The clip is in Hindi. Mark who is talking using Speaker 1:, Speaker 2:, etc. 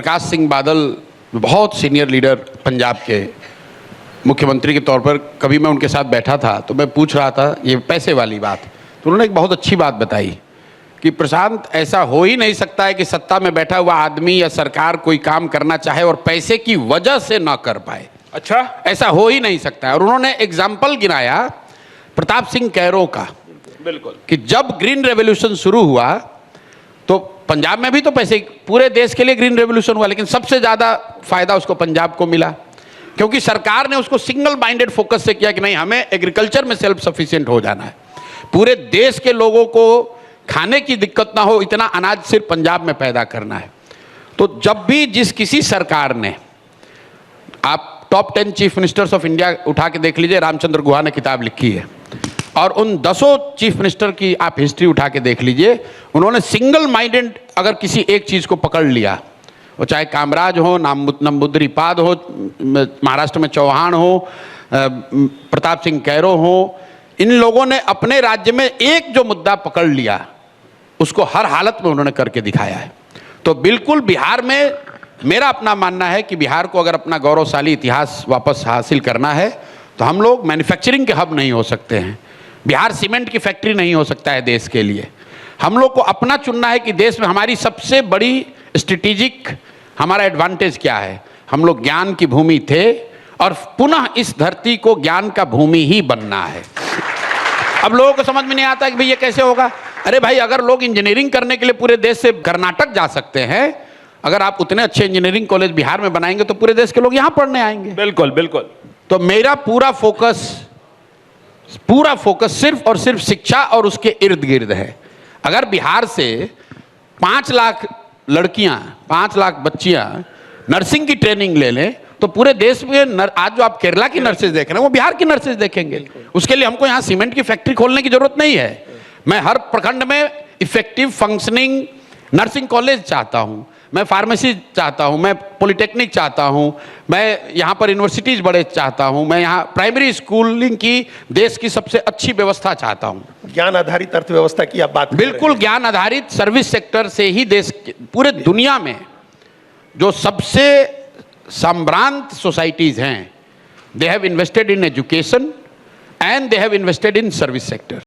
Speaker 1: प्रकाश सिंह बादल बहुत सीनियर लीडर पंजाब के मुख्यमंत्री के तौर पर, कभी मैं उनके साथ बैठा था तो मैं पूछ रहा था ये पैसे वाली बात, तो उन्होंने एक बहुत अच्छी बात बताई कि प्रशांत, ऐसा हो ही नहीं सकता है कि सत्ता में बैठा हुआ आदमी या सरकार कोई काम करना चाहे और पैसे की वजह से ना कर पाए।
Speaker 2: अच्छा,
Speaker 1: ऐसा हो ही नहीं सकता है। और उन्होंने एग्जाम्पल गिनाया प्रताप सिंह कैरो का,
Speaker 2: बिल्कुल,
Speaker 1: कि जब ग्रीन रेवोल्यूशन शुरू हुआ तो पंजाब में भी तो पैसे, पूरे देश के लिए ग्रीन रेवोल्यूशन हुआ, लेकिन सबसे ज़्यादा फायदा उसको पंजाब को मिला, क्योंकि सरकार ने उसको सिंगल माइंडेड फोकस से किया कि नहीं, हमें एग्रीकल्चर में सेल्फ सफिशिएंट हो जाना है, पूरे देश के लोगों को खाने की दिक्कत ना हो, इतना अनाज सिर्फ पंजाब में पैदा करना है। तो जब भी जिस किसी सरकार ने, आप top 10 chief ministers of India उठा के देख लीजिए, रामचंद्र गुहा ने किताब लिखी है, और उन 10 चीफ मिनिस्टर की आप हिस्ट्री उठा के देख लीजिए, उन्होंने सिंगल माइंडेड अगर किसी एक चीज़ को पकड़ लिया, वो चाहे कामराज हो, नंबूदरीपाद हो, महाराष्ट्र में चौहान हो, प्रताप सिंह कैरो हो, इन लोगों ने अपने राज्य में एक जो मुद्दा पकड़ लिया उसको हर हालत में उन्होंने करके दिखाया है। तो बिल्कुल बिहार में मेरा अपना मानना है कि बिहार को अगर अपना गौरवशाली इतिहास वापस हासिल करना है तो हम लोग मैन्युफैक्चरिंग के हब नहीं हो सकते हैं। बिहार सीमेंट की फैक्ट्री नहीं हो सकता है देश के लिए। हम लोग को अपना चुनना है कि देश में हमारी सबसे बड़ी स्ट्रेटेजिक हमारा एडवांटेज क्या है। हम लोग ज्ञान की भूमि थे और पुनः इस धरती को ज्ञान का भूमि ही बनना है। अब लोगों को समझ में नहीं आता कि भाई ये कैसे होगा। अरे भाई, अगर लोग इंजीनियरिंग करने के लिए पूरे देश से कर्नाटक जा सकते हैं, अगर आप उतने अच्छे इंजीनियरिंग कॉलेज बिहार में बनाएंगे तो पूरे देश के लोग यहाँ पढ़ने आएंगे।
Speaker 2: बिल्कुल बिल्कुल।
Speaker 1: तो मेरा पूरा फोकस सिर्फ और सिर्फ शिक्षा और उसके इर्द गिर्द है। अगर बिहार से 5 लाख लड़कियां, 5 लाख बच्चियां नर्सिंग की ट्रेनिंग ले लें तो पूरे देश में आज जो आप केरला की नर्सेज देख रहे हैं वो बिहार की नर्सेज देखेंगे। उसके लिए हमको यहाँ सीमेंट की फैक्ट्री खोलने की जरूरत नहीं है। मैं हर प्रखंड में इफेक्टिव फंक्शनिंग नर्सिंग कॉलेज चाहता हूँ, मैं फार्मेसी चाहता हूँ, मैं पॉलिटेक्निक चाहता हूँ, मैं यहाँ पर यूनिवर्सिटीज़ बड़े चाहता हूँ, मैं यहाँ प्राइमरी स्कूलिंग की देश की सबसे अच्छी व्यवस्था चाहता हूँ।
Speaker 2: ज्ञान आधारित अर्थव्यवस्था की आप बात
Speaker 1: बिल्कुल, ज्ञान आधारित सर्विस सेक्टर से ही देश पूरे दुनिया में जो सबसे संभ्रांत सोसाइटीज हैं, they have invested in education and they have invested in service sector.